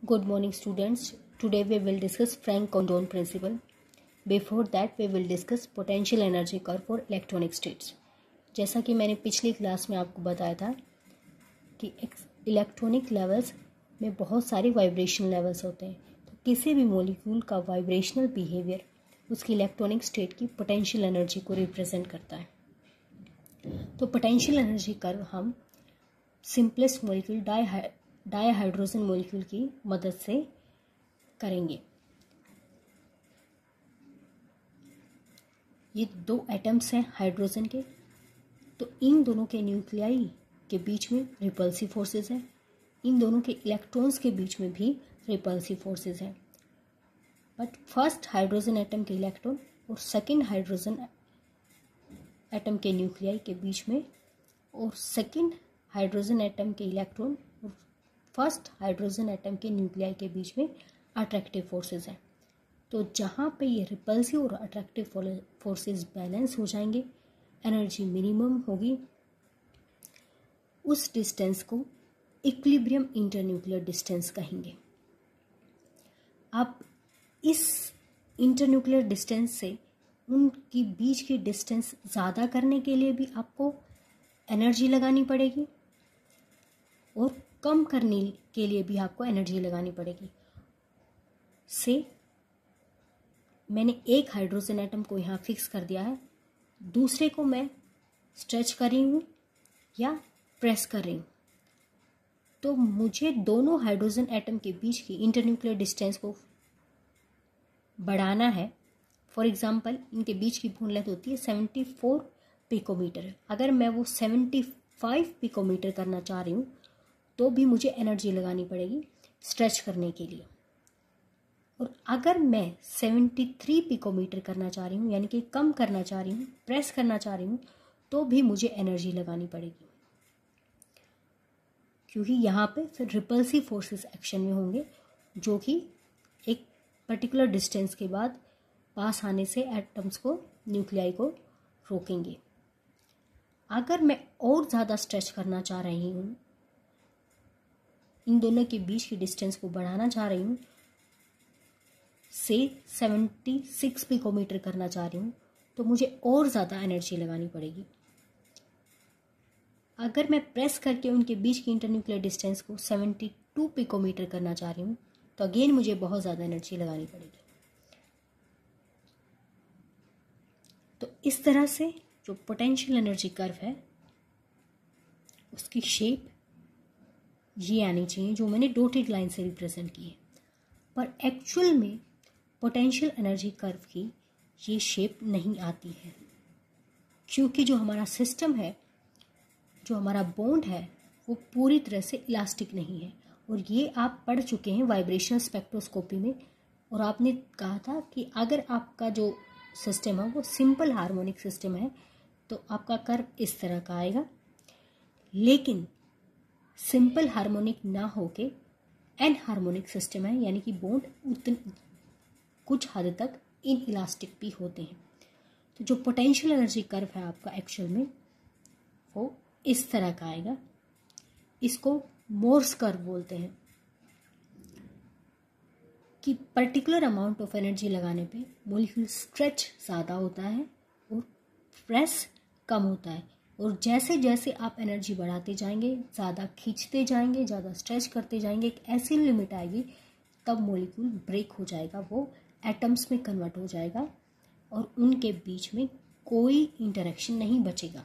Good morning, students. Today we will discuss Frank Condon principle. Before that we will discuss potential energy curve for electronic states. जैसा कि मैंने पिछली class में आपको बताया था कि इलेक्ट्रॉनिक लेवल्स में बहुत सारे वाइब्रेशन लेवल्स होते हैं। तो किसी भी मॉलिक्यूल का वाइब्रेशनल बिहेवियर उसकी इलेक्ट्रॉनिक स्टेट की पोटेंशियल एनर्जी को रिप्रेजेंट करता है। तो पोटेंशियल एनर्जी कर्व हम सिंपलेस्ट मॉलिक्यूल डायहाइड्रोजन मॉलिक्यूल की मदद से करेंगे। ये दो एटम्स हैं हाइड्रोजन के, तो इन दोनों के न्यूक्लियाई के बीच में रिपल्सिव फोर्सेस हैं, इन दोनों के इलेक्ट्रॉन्स के बीच में भी रिपल्सिव फोर्सेस हैं। बट फर्स्ट हाइड्रोजन एटम के इलेक्ट्रॉन और सेकंड हाइड्रोजन एटम के न्यूक्लियाई के बीच में और सेकंड हाइड्रोजन एटम के इलेक्ट्रॉन और फर्स्ट हाइड्रोजन एटम के न्यूक्लियाई के बीच में अट्रैक्टिव फोर्सेस हैं। तो जहाँ पे ये रिपल्सिव और अट्रैक्टिव फोर्सेस बैलेंस हो जाएंगे, एनर्जी मिनिमम होगी, उस डिस्टेंस को इक्विलिब्रियम इंटरन्यूक्लियर डिस्टेंस कहेंगे। अब इस इंटरन्यूक्लियर डिस्टेंस से उनकी बीच की डिस्टेंस ज़्यादा करने के लिए भी आपको एनर्जी लगानी पड़ेगी और कम करने के लिए भी आपको एनर्जी लगानी पड़ेगी। से मैंने एक हाइड्रोजन एटम को यहाँ फिक्स कर दिया है, दूसरे को मैं स्ट्रेच कर रही हूँ या प्रेस कर रही हूँ, तो मुझे दोनों हाइड्रोजन एटम के बीच की इंटरन्यूक्लियर डिस्टेंस को बढ़ाना है। फॉर एग्जांपल इनके बीच की बॉन्ड लेंथ होती है 74 पिकोमीटर। अगर मैं वो 75 पिकोमीटर करना चाह रही हूँ तो भी मुझे एनर्जी लगानी पड़ेगी स्ट्रेच करने के लिए। और अगर मैं 73 पिकोमीटर करना चाह रही हूँ, यानी कि कम करना चाह रही हूँ, प्रेस करना चाह रही हूँ, तो भी मुझे एनर्जी लगानी पड़ेगी, क्योंकि यहाँ पे फिर रिपल्सिव फोर्सेस एक्शन में होंगे जो कि एक पर्टिकुलर डिस्टेंस के बाद पास आने से एटम्स को, न्यूक्लियाई को रोकेंगे। अगर मैं और ज़्यादा स्ट्रेच करना चाह रही हूँ, इन दोनों के बीच की डिस्टेंस को बढ़ाना चाह रही हूँ, से 76 पिकोमीटर करना चाह रही हूँ, तो मुझे और ज़्यादा एनर्जी लगानी पड़ेगी। अगर मैं प्रेस करके उनके बीच की इंटरन्यूक्लियर डिस्टेंस को 72 पिकोमीटर करना चाह रही हूँ, तो अगेन मुझे बहुत ज़्यादा एनर्जी लगानी पड़ेगी। तो इस तरह से जो पोटेंशियल एनर्जी कर्व है उसकी शेप ये आनी चाहिए जो मैंने डॉटेड लाइन से रिप्रेजेंट की है। पर एक्चुअल में पोटेंशियल एनर्जी कर्व की ये शेप नहीं आती है, क्योंकि जो हमारा सिस्टम है, जो हमारा बॉन्ड है, वो पूरी तरह से इलास्टिक नहीं है। और ये आप पढ़ चुके हैं वाइब्रेशनल स्पेक्ट्रोस्कोपी में, और आपने कहा था कि अगर आपका जो सिस्टम है वो सिंपल हार्मोनिक सिस्टम है तो आपका कर्व इस तरह का आएगा। लेकिन सिंपल हार्मोनिक ना होके एन हार्मोनिक सिस्टम है, यानी कि बॉन्ड कुछ हद तक इन इलास्टिक भी होते हैं। तो जो पोटेंशियल एनर्जी कर्व है आपका एक्चुअल में वो इस तरह का आएगा। इसको मोर्स कर्व बोलते हैं कि पर्टिकुलर अमाउंट ऑफ एनर्जी लगाने पे मॉलिक्यूल स्ट्रेच ज़्यादा होता है और प्रेस कम होता है। और जैसे जैसे आप एनर्जी बढ़ाते जाएंगे, ज़्यादा खींचते जाएंगे, ज़्यादा स्ट्रेच करते जाएंगे, एक ऐसी लिमिट आएगी तब मॉलिक्यूल ब्रेक हो जाएगा, वो एटम्स में कन्वर्ट हो जाएगा और उनके बीच में कोई इंटरेक्शन नहीं बचेगा।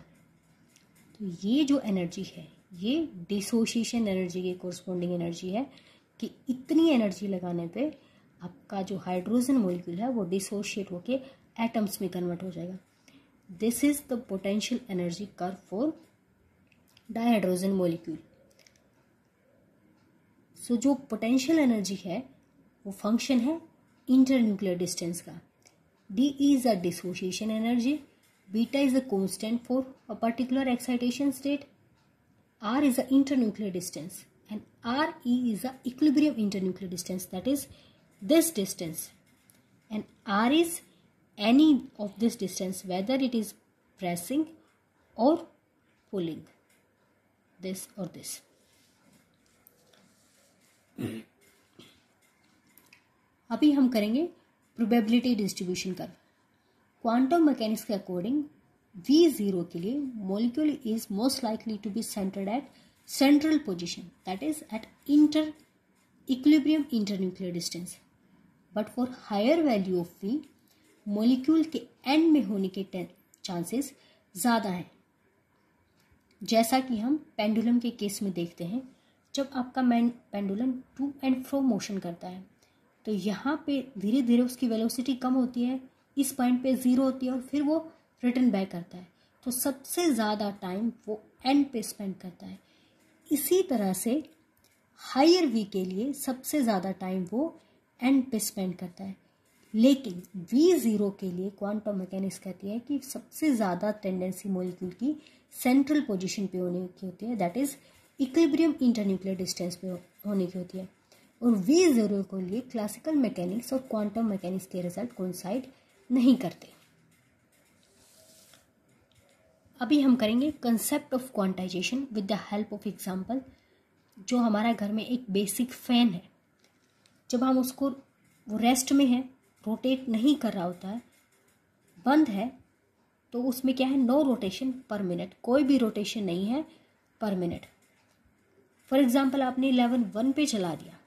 तो ये जो एनर्जी है ये डिसोसिएशन एनर्जी के कोरस्पॉन्डिंग एनर्जी है कि इतनी एनर्जी लगाने पे आपका जो हाइड्रोजन मॉलिक्यूल है वो डिसोशिएट होके एटम्स में कन्वर्ट हो जाएगा। This is the potential energy curve for dihydrogen molecule. So जो पोटेंशियल एनर्जी है वो फंक्शन है इंटरन्यूक्लियर डिस्टेंस का। D is a dissociation energy, beta is a constant for a particular excitation state, R is the internuclear distance, and RE is the equilibrium internuclear distance, that is this distance, and R is any of this distance whether it is pressing or pulling, this or this. अभी हम करेंगे probability distribution curve. Quantum mechanics के according V0 के लिए molecule is most likely to be centered at central position, that is at equilibrium internuclear distance. But for higher value of V, molecule के end में होने के chances ज़्यादा हैं। जैसा कि हम पेंडुलम के केस में देखते हैं, जब आपका pendulum to and fro motion करता है तो यहाँ पे धीरे धीरे उसकी वेलोसिटी कम होती है, इस पॉइंट पे 0 होती है और फिर वो रिटर्न बैक करता है, तो सबसे ज़्यादा टाइम वो एंड पे स्पेंड करता है। इसी तरह से हायर वी के लिए सबसे ज़्यादा टाइम वो एंड पे स्पेंड करता है। लेकिन V0 के लिए क्वांटम मैकेनिक्स कहती है कि सबसे ज़्यादा टेंडेंसी मॉलिक्यूल की सेंट्रल पोजीशन पे होने की होती है, that is equilibrium internuclear distance पे होने की होती है। और V0 के लिए क्लासिकल मैकेनिक्स और क्वांटम मैकेनिक्स के रिजल्ट कोइंसाइड नहीं करते। अभी हम करेंगे concept of quantization with the help of example. जो हमारा घर में एक बेसिक फैन है, जब हम उसको वो रेस्ट में है, रोटेट नहीं कर रहा होता है, बंद है, तो उसमें क्या है, नो रोटेशन पर मिनट, कोई भी रोटेशन नहीं है पर मिनट। फॉर एग्जांपल आपने लेवल 1 पे चला दिया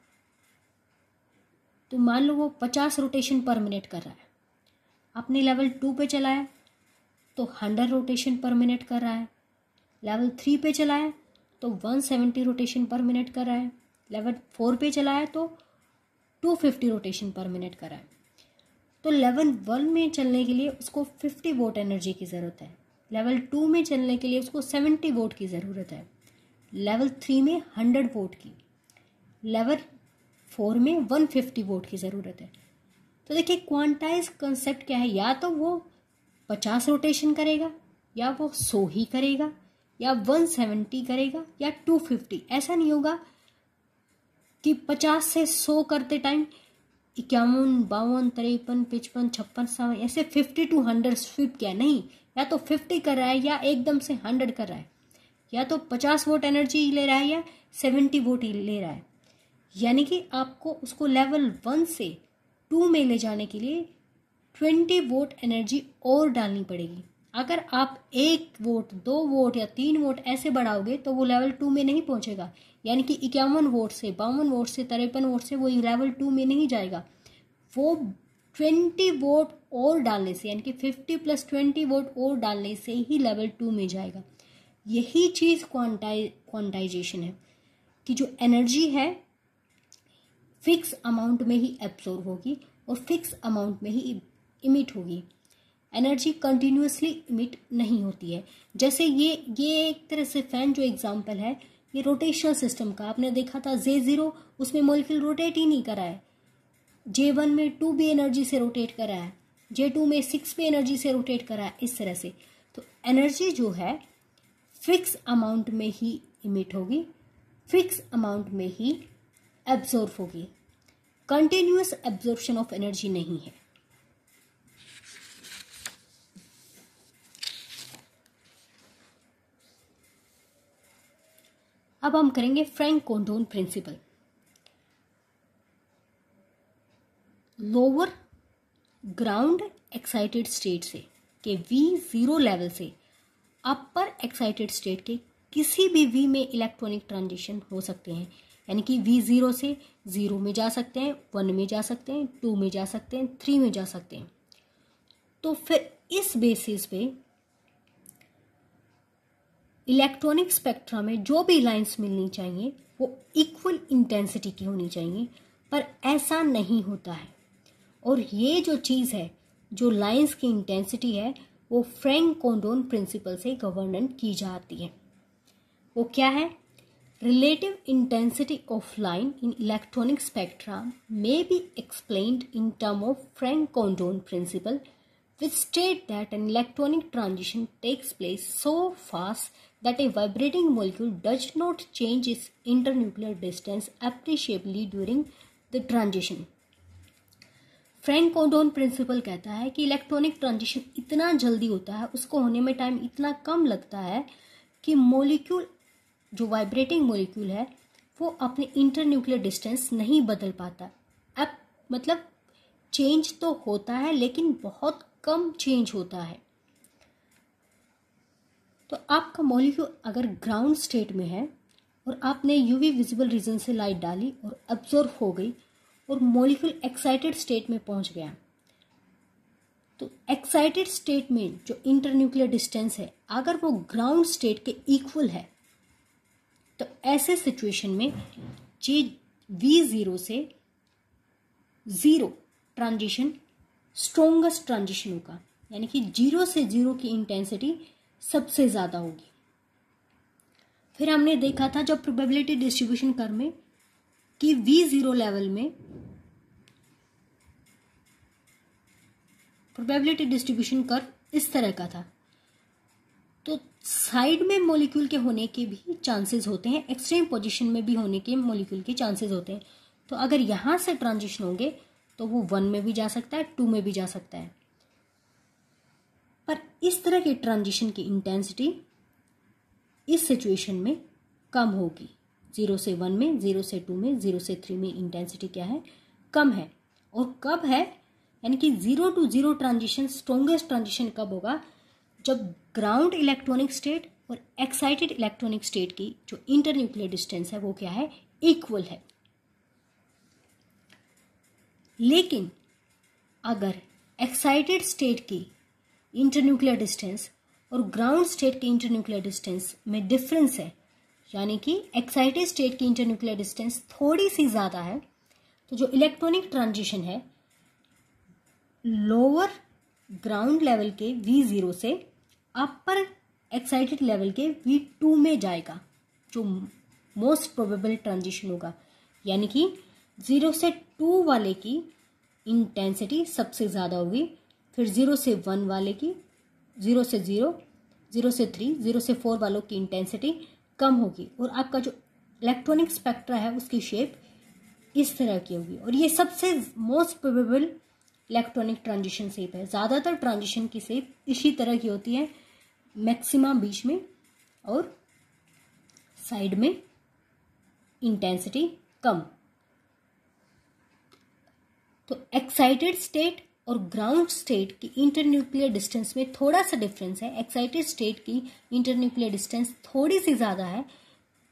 तो मान लो वो 50 रोटेशन पर मिनट कर रहा है। आपने लेवल 2 पे चलाया तो 100 रोटेशन पर मिनट कर रहा है। लेवल 3 पे चलाया तो 170 रोटेशन पर मिनट कर रहा है। लेवल 4 पे चलाया तो 250 रोटेशन पर मिनट कर रहा है। तो लेवल 1 में चलने के लिए उसको 50 वोट एनर्जी की ज़रूरत है। लेवल 2 में चलने के लिए उसको 70 वोट की ज़रूरत है। लेवल 3 में 100 वोट की, लेवल 4 में 150 वोट की ज़रूरत है। तो देखिए क्वांटाइज कंसेप्ट क्या है, या तो वो 50 रोटेशन करेगा, या वो 100 ही करेगा, या 170 करेगा, या 250। ऐसा नहीं होगा कि 50 से 100 करते टाइम 51, 52, 53, 55, 56, 57 ऐसे 50 to 100 स्विप किया, नहीं, या तो 50 कर रहा है या एकदम से 100 कर रहा है, या तो 50 वोट एनर्जी ले रहा है या 70 वोट ले रहा है। यानी कि आपको उसको लेवल 1 से 2 में ले जाने के लिए 20 वोट एनर्जी और डालनी पड़ेगी। अगर आप 1 वोट, 2 वोट या 3 वोट ऐसे बढ़ाओगे तो वो लेवल 2 में नहीं पहुंचेगा। यानी कि 51 वोट से, 52 वोट से, 53 वोट से वो लेवल 2 में नहीं जाएगा। वो 20 वोट और डालने से, यानी कि 50 + 20 वोट और डालने से ही लेवल 2 में जाएगा। यही चीज़ क्वांटाइजेशन है कि जो एनर्जी है फिक्स अमाउंट में ही एब्जॉर्ब होगी और फिक्स अमाउंट में ही इमिट होगी। एनर्जी कंटिन्यूअसली इमिट नहीं होती है। जैसे ये एक तरह से फैन जो एग्जांपल है, ये रोटेशनल सिस्टम का आपने देखा था। J0 उसमें मॉलिक्यूल रोटेट ही नहीं कर रहा है। J1 में 2 भी एनर्जी से रोटेट कर रहा है, J2 में 6 भी एनर्जी से रोटेट कर रहा है, इस तरह से। तो एनर्जी जो है फिक्स अमाउंट में ही इमिट होगी, फिक्स अमाउंट में ही एब्जॉर्ब होगी। कंटिन्यूअस एब्जॉर्प्शन ऑफ एनर्जी नहीं है। अब हम करेंगे Franck Condon principle. Lower ground excited state से के V0 लेवल से अपर एक्साइटेड स्टेट के किसी भी V में इलेक्ट्रॉनिक ट्रांजिशन हो सकते हैं। यानी कि V0 से 0 में जा सकते हैं, 1 में जा सकते हैं, 2 में जा सकते हैं, 3 में जा सकते हैं। तो फिर इस बेसिस पे इलेक्ट्रॉनिक स्पेक्ट्रा में जो भी लाइंस मिलनी चाहिए वो इक्वल इंटेंसिटी की होनी चाहिए, पर ऐसा नहीं होता है। और ये जो चीज़ है, जो लाइंस की इंटेंसिटी है, वो फ्रैंक कोंडोन प्रिंसिपल से गवर्न की जाती है। वो क्या है? Relative intensity of line in electronic spectra may be explained in terms of Frank-Condon principle, which state that an electronic transition takes place so fast that a vibrating molecule does not change its internuclear distance appreciably during the transition. Franck Condon principle कहता है कि electronic transition इतना जल्दी होता है, उसको होने में टाइम इतना कम लगता है कि मोलिक्यूल, जो वाइब्रेटिंग मॉलिक्यूल है, वो अपने इंटरन्यूक्लियर डिस्टेंस नहीं बदल पाता। अब मतलब चेंज तो होता है लेकिन बहुत कम चेंज होता है। तो आपका मॉलिक्यूल अगर ग्राउंड स्टेट में है और आपने यूवी विजिबल रीजन से लाइट डाली और अब्जॉर्ब हो गई और मॉलिक्यूल एक्साइटेड स्टेट में पहुंच गया, तो एक्साइटेड स्टेट में जो इंटरन्यूक्लियर डिस्टेंस है अगर वो ग्राउंड स्टेट के इक्वल है, तो ऐसे सिचुएशन में जे V0 से 0 ट्रांजिशन स्ट्रोंगेस्ट ट्रांजिशन होगा, यानी कि 0 से 0 की इंटेंसिटी सबसे ज्यादा होगी। फिर हमने देखा था जब प्रोबेबिलिटी डिस्ट्रीब्यूशन कर्व में कि V0 लेवल में प्रोबेबिलिटी डिस्ट्रीब्यूशन कर्व इस तरह का था, तो साइड में मॉलिक्यूल के होने के भी चांसेस होते हैं, एक्सट्रीम पोजीशन में भी होने के मॉलिक्यूल के चांसेस होते हैं। तो अगर यहां से ट्रांजिशन होंगे तो वो 1 में भी जा सकता है, 2 में भी जा सकता है। पर इस तरह के ट्रांजिशन की इंटेंसिटी इस सिचुएशन में कम होगी। 0 से 1 में, 0 से 2 में, 0 से 3 में इंटेंसिटी क्या है, कम है। और कब है, यानी कि 0 to 0 ट्रांजिशन स्ट्रोंगेस्ट ट्रांजिशन कब होगा, जब ग्राउंड इलेक्ट्रॉनिक स्टेट और एक्साइटेड इलेक्ट्रॉनिक स्टेट की जो इंटरन्यूक्लियर डिस्टेंस है वो क्या है, इक्वल है। लेकिन अगर एक्साइटेड स्टेट की इंटरन्यूक्लियर डिस्टेंस और ग्राउंड स्टेट की इंटरन्यूक्लियर डिस्टेंस में डिफरेंस है, यानी कि एक्साइटेड स्टेट की इंटरन्यूक्लियर डिस्टेंस थोड़ी सी ज्यादा है, तो जो इलेक्ट्रॉनिक ट्रांजिशन है लोअर ग्राउंड लेवल के V0 से अपर एक्साइटेड लेवल के V2 में जाएगा, जो मोस्ट प्रोबेबल ट्रांजिशन होगा। यानी कि 0 से 2 वाले की इंटेंसिटी सबसे ज़्यादा होगी, फिर 0 से 1 वाले की, 0 से 0, 0 से 3, 0 से 4 वालों की इंटेंसिटी कम होगी और आपका जो इलेक्ट्रॉनिक स्पेक्ट्रा है उसकी शेप इस तरह की होगी। और ये सबसे most probable electronic transition shape है। ज़्यादातर ट्रांजिशन की शेप इसी तरह की होती है, मैक्सिमा बीच में और साइड में इंटेंसिटी कम। तो एक्साइटेड स्टेट और ग्राउंड स्टेट की इंटरन्यूक्लियर डिस्टेंस में थोड़ा सा डिफरेंस है। एक्साइटेड स्टेट की इंटरन्यूक्लियर डिस्टेंस थोड़ी सी ज़्यादा है,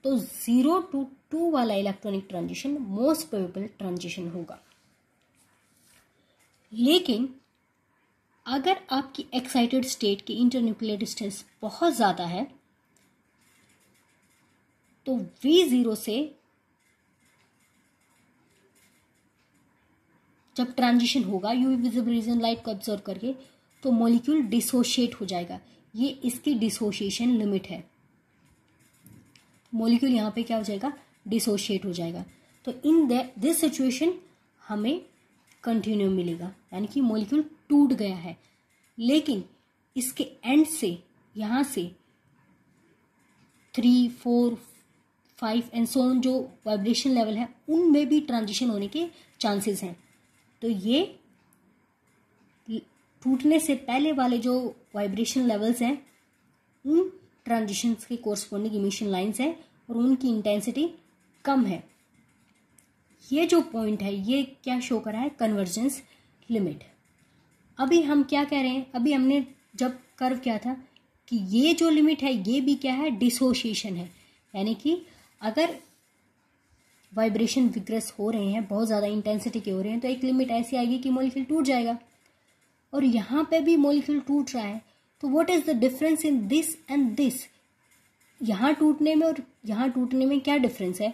तो 0 to 2 वाला electronic transition most probable transition होगा। लेकिन अगर आपकी एक्साइटेड स्टेट की इंटरन्यूक्लियर डिस्टेंस बहुत ज़्यादा है, तो V0 से जब ट्रांजिशन होगा यूवी विजिबल रीजन लाइट को ऑब्जर्व करके, तो मॉलिक्यूल डिसोशिएट हो जाएगा। ये इसकी डिसोशिएशन लिमिट है। मॉलिक्यूल यहाँ पे क्या हो जाएगा, डिसोशिएट हो जाएगा। तो इन दिस सिचुएशन हमें कंटिन्यू मिलेगा, यानी कि मॉलिक्यूल टूट गया है। लेकिन इसके एंड से यहाँ से 3, 4, 5 एंड सो ऑन जो वाइब्रेशन लेवल है उनमें भी ट्रांजिशन होने के चांसेस हैं। तो ये टूटने से पहले वाले जो वाइब्रेशन लेवल्स हैं उन ट्रांजिशंस के कोरस्पॉन्डिंग इमिशन लाइंस हैं और उनकी इंटेंसिटी कम है। ये जो पॉइंट है ये क्या शो कर रहा है, कन्वर्जेंस लिमिट। अभी हम क्या कह रहे हैं, अभी हमने जब कर्व किया था कि ये जो लिमिट है ये भी क्या है, डिसोशिएशन है। यानी कि अगर वाइब्रेशन विग्रेस हो रहे हैं, बहुत ज़्यादा इंटेंसिटी के हो रहे हैं, तो एक लिमिट ऐसी आएगी कि मॉलिक्यूल टूट जाएगा। और यहाँ पे भी मॉलिक्यूल टूट रहा है, तो what is the difference in this and this. यहाँ टूटने में और यहाँ टूटने में क्या डिफरेंस है,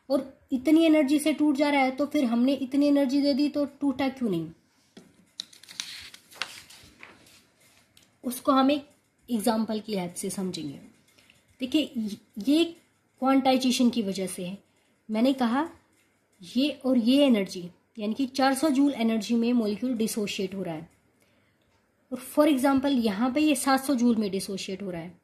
और इतनी एनर्जी से टूट जा रहा है तो फिर हमने इतनी एनर्जी दे दी तो टूटा क्यों नहीं। उसको हम एक एग्जाम्पल की हेल्प से समझेंगे। देखिए ये क्वांटाइजेशन की वजह से है। मैंने कहा ये और ये एनर्जी यानी कि 400 जूल एनर्जी में मॉलिक्यूल डिसोशिएट हो रहा है, और फॉर एग्जांपल यहाँ पे ये 700 जूल में डिसोशिएट हो रहा है,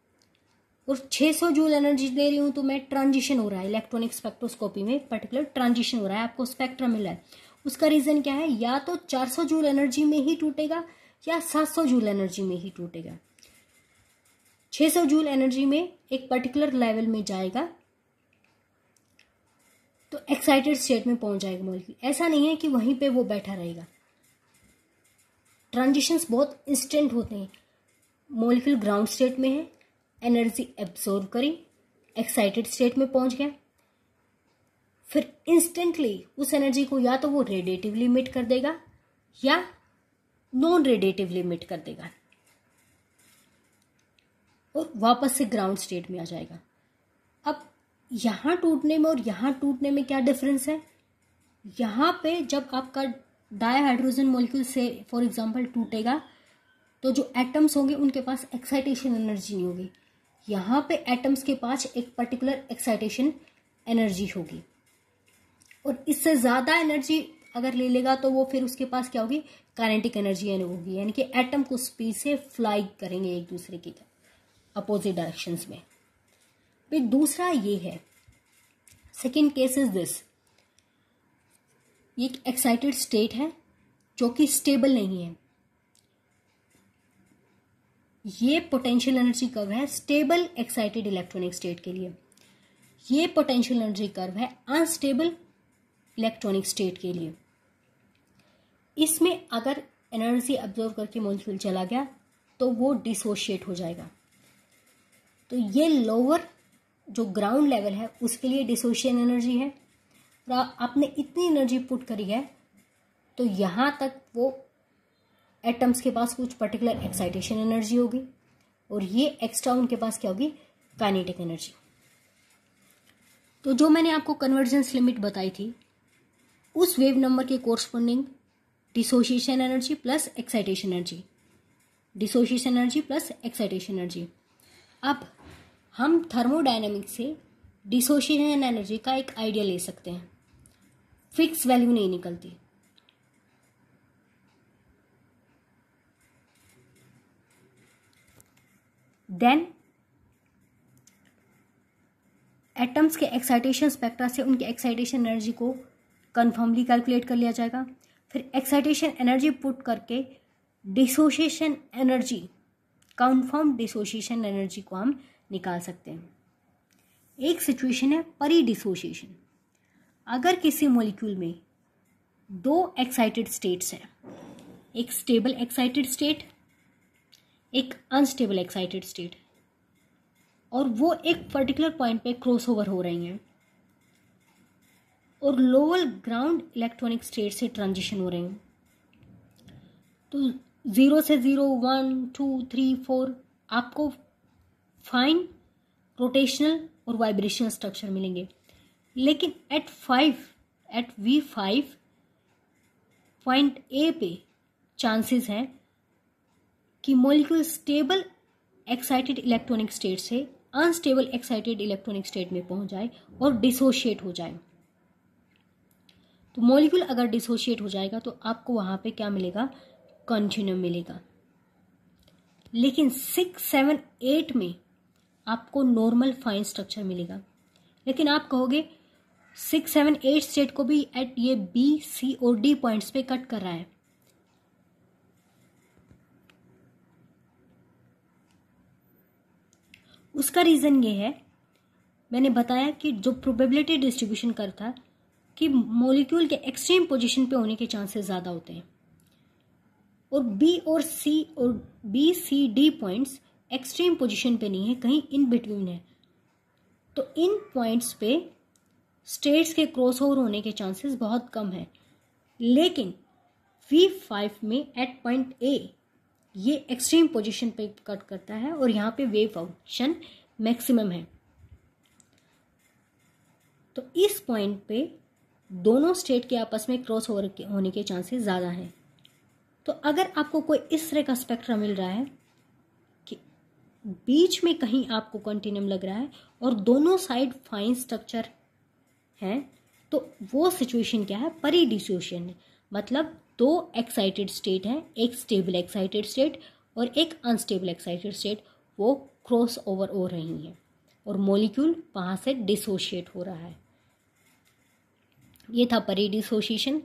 और 600 जूल एनर्जी दे रही हूँ तो मैं ट्रांजिशन हो रहा है। इलेक्ट्रॉनिक स्पेक्ट्रोस्कोपी में पर्टिकुलर ट्रांजिशन हो रहा है, आपको स्पेक्ट्रा मिल रहा है। उसका रीज़न क्या है, या तो 400 जूल एनर्जी में ही टूटेगा या 700 जूल एनर्जी में ही टूटेगा। 600 जूल एनर्जी में एक पर्टिकुलर लेवल में जाएगा तो एक्साइटेड स्टेट में पहुंच जाएगा मॉलिक्यूल। ऐसा नहीं है कि वहीं पे वो बैठा रहेगा, ट्रांजिशंस बहुत इंस्टेंट होते हैं। मॉलिक्यूल ग्राउंड स्टेट में है, एनर्जी एब्जॉर्ब करी, एक्साइटेड स्टेट में पहुंच गया, फिर इंस्टेंटली उस एनर्जी को या तो वो रेडिएटिवली इमिट कर देगा या नॉन रेडिएटिवली इमिट कर देगा और वापस से ग्राउंड स्टेट में आ जाएगा। अब यहां टूटने में और यहां टूटने में क्या डिफरेंस है? यहां पे जब आपका डायहाइड्रोजन मॉलिक्यूल से फॉर एग्जांपल टूटेगा तो जो एटम्स होंगे उनके पास एक्साइटेशन एनर्जी नहीं होगी। यहां पे एटम्स के पास एक पर्टिकुलर एक्साइटेशन एनर्जी होगी और इससे ज्यादा एनर्जी अगर ले लेगा तो वो फिर उसके पास क्या होगी? काइनेटिक एनर्जी होगी, यानी कि एटम को स्पीड से फ्लाई करेंगे एक दूसरे की अपोजिट डायरेक्शंस में। फिर दूसरा ये है, सेकेंड केस इज दिस, ये एक एक्साइटेड स्टेट है जो कि स्टेबल नहीं है। ये पोटेंशियल एनर्जी कर्व है स्टेबल एक्साइटेड इलेक्ट्रॉनिक स्टेट के लिए, ये पोटेंशियल एनर्जी कर्व है अनस्टेबल इलेक्ट्रॉनिक स्टेट के लिए। इसमें अगर एनर्जी अब्जॉर्व करके मॉलिक्यूल चला गया तो वो डिसोशिएट हो जाएगा। तो ये लोअर जो ग्राउंड लेवल है उसके लिए डिसोशिएशन एनर्जी है और आपने इतनी एनर्जी पुट करी है तो यहां तक वो एटम्स के पास कुछ पर्टिकुलर एक्साइटेशन एनर्जी होगी और ये एक्स्ट्रा उनके पास क्या होगी? Kinetic energy. तो जो मैंने आपको कन्वर्जेंस लिमिट बताई थी उस वेव नंबर के corresponding dissociation energy plus excitation energy, dissociation energy plus excitation energy. अब हम थर्मोडायनेमिक्स से डिसोशिएशन एनर्जी का एक आइडिया ले सकते हैं, फिक्स वैल्यू नहीं निकलती। देन एटम्स के एक्साइटेशन स्पेक्ट्रा से उनके एक्साइटेशन एनर्जी को कन्फर्मली कैलकुलेट कर लिया जाएगा। फिर एक्साइटेशन एनर्जी पुट करके dissociation energy, confirm dissociation energy को हम निकाल सकते हैं। एक सिचुएशन है परी डिसोशिएशन। अगर किसी मॉलिक्यूल में दो एक्साइटेड स्टेट्स हैं, एक स्टेबल एक्साइटेड स्टेट, एक अनस्टेबल एक्साइटेड स्टेट, और वो एक पर्टिकुलर पॉइंट पे क्रॉसओवर हो रही हैं और लोअर ग्राउंड इलेक्ट्रॉनिक स्टेट से ट्रांजिशन हो रहे हैं, तो 0 से 0, 1, 2, 3, 4 आपको फाइन रोटेशनल और वाइब्रेशनल स्ट्रक्चर मिलेंगे। लेकिन एट V5 पॉइंट ए पे चांसेस हैं कि molecule stable excited electronic state से अनस्टेबल एक्साइटेड इलेक्ट्रॉनिक स्टेट में पहुंच जाए और डिसोशिएट हो जाए। तो मॉलिक्यूल अगर डिसोशिएट हो जाएगा तो आपको वहां पे क्या मिलेगा? कंटिन्यूम मिलेगा। लेकिन 6, 7, 8 में आपको नॉर्मल फाइन स्ट्रक्चर मिलेगा। लेकिन आप कहोगे 6, 7, 8 स्टेट को भी एट ये B, C और D पॉइंट्स पे कट कर रहा है। उसका रीजन ये है, मैंने बताया कि जो प्रोबेबिलिटी डिस्ट्रीब्यूशन करता है कि मॉलिक्यूल के एक्सट्रीम पोजीशन पे होने के चांसेस ज्यादा होते हैं और B, C, D points extreme position पे नहीं है, कहीं इन बिटवीन है। तो इन पॉइंट्स पे स्टेट्स के क्रॉसओवर होने के चांसेस बहुत कम है। लेकिन V5 में एट पॉइंट A ये एक्सट्रीम पोजीशन पे कट करता है और यहाँ पे वेव फंक्शन मैक्सिमम है। तो इस पॉइंट पे दोनों स्टेट के आपस में क्रॉस ओवर होने के चांसेस ज़्यादा हैं। तो अगर आपको कोई इस तरह का स्पेक्ट्रम मिल रहा है कि बीच में कहीं आपको कंटिन्यूम लग रहा है और दोनों साइड फाइन स्ट्रक्चर है, तो वो सिचुएशन क्या है? परी डिसोशिएशन है। मतलब दो एक्साइटेड स्टेट हैं, एक स्टेबल एक्साइटेड स्टेट और एक अनस्टेबल एक्साइटेड स्टेट, वो क्रॉस ओवर हो रही हैं और मॉलिक्यूल वहाँ से डिसोशिएट हो रहा है। ये था परी डिसोशिएशन।